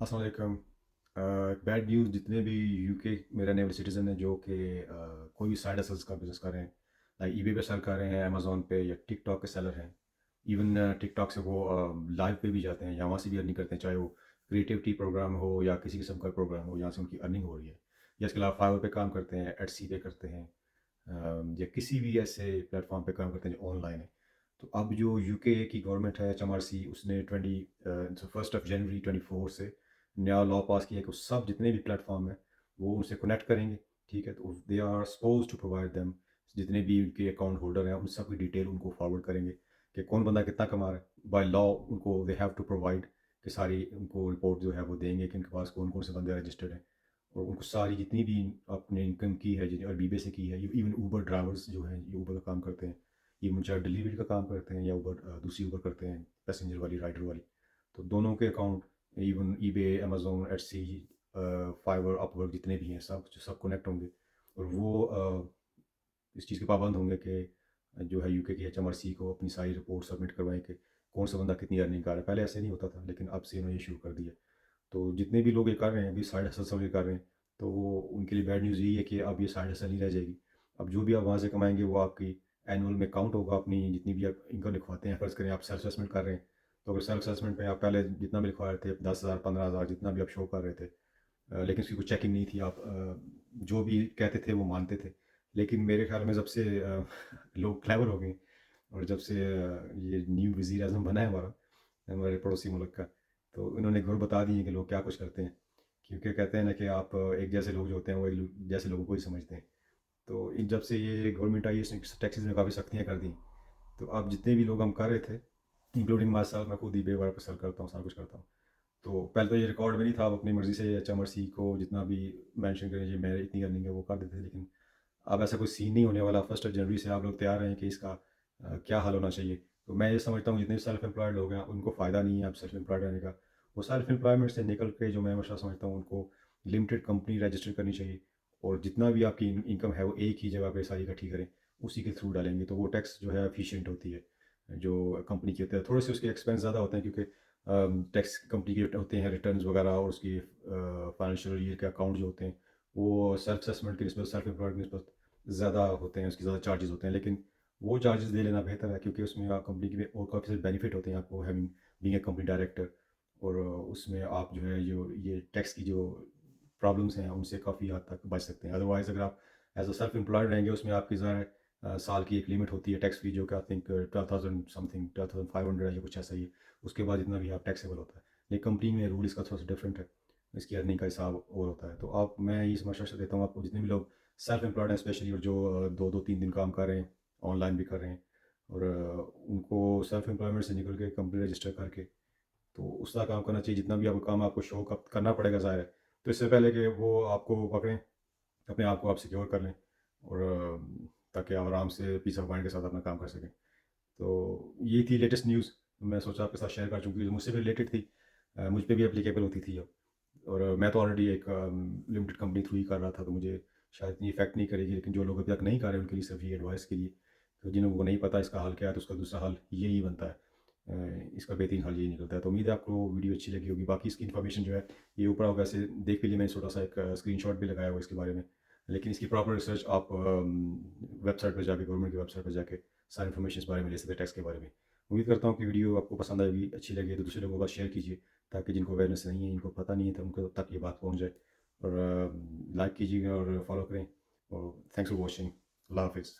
अस्सलाम वालेकुम। Bad news जितने भी यूके में रहने वाले सिटीज़न हैं जो कि कोई भी साइड हसल्स का बिज़नेस कर रहे हैं, लाइक ईबे पे सेल कर रहे हैं, अमेज़न पे या टिकटॉक के सेलर हैं। इवन टिकटॉक से वो लाइव पे भी जाते हैं या वहाँ से भी अर्निंग करते हैं, चाहे वो क्रिएटिविटी प्रोग्राम हो या किसी किस्म का प्रोग्राम हो, यहाँ से उनकी अर्निंग हो रही है। या इसके अलावा फाइवर पे काम करते हैं, एट्सी पे करते हैं, या किसी भी ऐसे प्लेटफ़ॉर्म पे काम करते हैं जो ऑनलाइन है। तो अब जो यूके की गवर्नमेंट है एचएमआरसी, उसने 1st ऑफ जनवरी 24 से नया लॉ पास किया कि सब जितने भी प्लेटफॉर्म हैं वो उनसे कनेक्ट करेंगे। ठीक है, तो they are suppose to provide them, जितने भी उनके अकाउंट होल्डर हैं उन सब की डिटेल उनको फॉरवर्ड करेंगे कि कौन बंदा कितना कमा रहा है। बाय लॉ उनको दे हैव टू प्रोवाइड कि सारी उनको रिपोर्ट जो है वो देंगे कि उनके पास कौन कौन से बंदे रजिस्टर्ड हैं, और उनको सारी जितनी भी अपने इनकम की है जितनी और बीबे से की है। इवन ऊबर ड्राइवर्स जो हैं ये ऊबर का काम करते हैं, इवन चाहे डिलीवरी का काम करते हैं या ऊबर दूसरी ऊबर करते हैं, पैसेंजर वाली राइडर वाली, तो दोनों के account, even eBay, Amazon, Etsy, Fiverr, Upwork जितने भी हैं सब कनेक्ट होंगे। और वो इस चीज़ के पाबंद होंगे कि जो है यूके की एचएमआरसी को अपनी सारी रिपोर्ट सबमिट करवाएं कि कौन सा बंदा कितनी अर्निंग कर रहा है। पहले ऐसे नहीं होता था, लेकिन अब से इन्होंने ये शुरू कर दिया। तो जितने भी लोग ये कर रहे हैं अभी साइड हसल सब ये कर रहे हैं, तो वो उनके लिए बैड न्यूज़ यही है कि अब ये साइड हसल नहीं रह जाएगी। अब जो भी आप वहाँ से कमाएंगे वो आपकी एनुअल में काउंट होगा। अपनी जितनी भी आप इनकम लिखवाते हैं, फ़र्ज़ करें आप सेल्फ असेसमेंट कर रहे हैं, तो अगर सेल्फ असेसमेंट में आप पहले जितना भी लिखवा रहे थे 10,000 15,000 जितना भी आप शो कर रहे थे, लेकिन उसकी कोई चेकिंग नहीं थी। आप जो भी कहते थे वो मानते थे। लेकिन मेरे ख़्याल में जब से लोग क्लेवर हो गए और जब से ये न्यू वज़ीर आज़म बना है हमारा, हमारे पड़ोसी मुल्क का, तो इन्होंने घुर बता दिए कि लोग क्या कुछ करते हैं। क्योंकि कहते हैं ना कि आप एक जैसे लोग जो होते हैं वो जैसे लोगों को ही समझते हैं। तो इन जब से ये गवर्नमेंट आई, इसने टैक्सेस में काफ़ी सख्तियाँ कर दी। तो अब जितने भी लोग हम कर रहे थे, इंक्लूडिंग माई सेल्फ, मैं खुद ईबे वगैरह पे सेल करता हूँ, सारा कुछ करता हूँ। तो पहले तो ये रिकॉर्ड में नहीं था, आप अपनी मर्ज़ी से एचएमआरसी को जितना भी मेंशन करें जी मैं इतनी अर्निंग है वो कर देते थे। लेकिन अब ऐसा कोई सीन नहीं होने वाला। 1 जनवरी से आप लोग तैयार हैं कि इसका क्या हल होना चाहिए। तो मैं ये समझता हूँ जितने भी सेल्फ एम्प्लॉयड लोग हैं उनको फ़ायदा नहीं है अब सेल्फ एम्प्लॉयड रहने का। वो सेल्फ एम्प्लॉयमेंट से निकल के, जो मैं मशवरा समझता हूँ, उनको लिमिटेड कंपनी रजिस्टर करनी चाहिए, और जितना भी आपकी इनकम है वो एक ही जगह पे सारी इकट्ठी करें, उसी के थ्रू डालेंगे तो वो टैक्स जो है एफिशिएंट होती है। जो कंपनी की होते हैं थोड़े से उसके एक्सपेंस ज़्यादा होते हैं, क्योंकि टैक्स कंपनी के होते हैं रिटर्न्स वगैरह, और उसकी फाइनेंशियल ईयर के अकाउंट जो होते हैं वो सेल्फ असेसमेंट की निस्बत, सेल्फ एम्प्लॉयड की निस्बत ज़्यादा होते हैं, उसकी ज़्यादा चार्जेस होते हैं। लेकिन वो चार्जेस ले लेना बेहतर है, क्योंकि उसमें आप कंपनी के और काफ़ी सारे बेनिफिट होते हैं आपको, having being a company director. और उसमें आप जो है जो ये टैक्स की जो प्रॉब्लम्स हैं उनसे काफ़ी हद तक बच सकते हैं। अदरवाइज़ अगर आप एज अ सेल्फ एम्प्लॉयड रहेंगे, उसमें आपकी ज़ाहिर है साल की एक लिमिट होती है टैक्स की, जो कि आई थिंक 12,000 समथिंग, 12,500 है या कुछ ऐसा ही है। उसके बाद जितना भी आप टैक्सेबल होता है। लेकिन कंपनी में रूल इसका थोड़ा सा डिफरेंट है, इसकी अर्निंग का हिसाब और होता है। तो आप, मैं ये मशवरा देता हूँ आपको, जितने भी लोग सेल्फ एम्प्लॉयड हैं स्पेशली, और जो 2-2 3 दिन काम कर रहे हैं, ऑनलाइन भी कर रहे हैं, और उनको सेल्फ एम्प्लॉयमेंट से निकल के कंपनी रजिस्टर करके तो उसका काम करना चाहिए। जितना भी आपको काम आपको शो कप करना पड़ेगा ज़ाहिर है, तो इससे पहले कि वो आपको पकड़ें, अपने आप को आप सिक्योर कर लें, और ताकि आप आराम से पीस ऑफ माइंड के साथ अपना काम कर सकें। तो ये थी लेटेस्ट न्यूज़, मैं सोचा आपके साथ शेयर कर, चूँकि जो मुझसे भी रिलेटेड थी, मुझ पे भी एप्लीकेबल होती थी अब। और मैं तो ऑलरेडी एक लिमिटेड कंपनी थ्रू ही कर रहा था, तो मुझे शायद इतनी इफ़ेक्ट नहीं करेगी। लेकिन जो लोग अभी तक नहीं कर रहे हैं उनके लिए सिर्फ ये एडवाइस के लिए, तो जिन लोगों को नहीं पता इसका हल क्या है, तो उसका दूसरा हल यही बनता है। इसका बेहतरीन हल यही निकलता है। तो उम्मीद है आपको वीडियो अच्छी लगी होगी। बाकी इसकी इन्फॉर्मेशन जो है ये ऊपर आप वैसे देख भी ली, मैंने छोटा सा एक स्क्रीनशॉट भी लगाया हुआ है इसके बारे में। लेकिन इसकी प्रॉपर रिसर्च आप वेबसाइट पर जाके, गवर्नमेंट की वेबसाइट पर जाके सारी इन्फॉर्मेशन इस बारे में ले सकते हैं, टैक्स के बारे में। उम्मीद करता हूँ कि वीडियो आपको पसंद आएगी, अच्छी लगी तो दूसरे लोगों के पास शेयर कीजिए, ताकि जिनको अवेयरनेस नहीं है, इनको पता नहीं है, तो उनको तक ये बात पहुँच जाए। और लाइक कीजिएगा और फॉलो करें। और थैंक्स फॉर वॉचिंग। अल्लाह हाफिज़।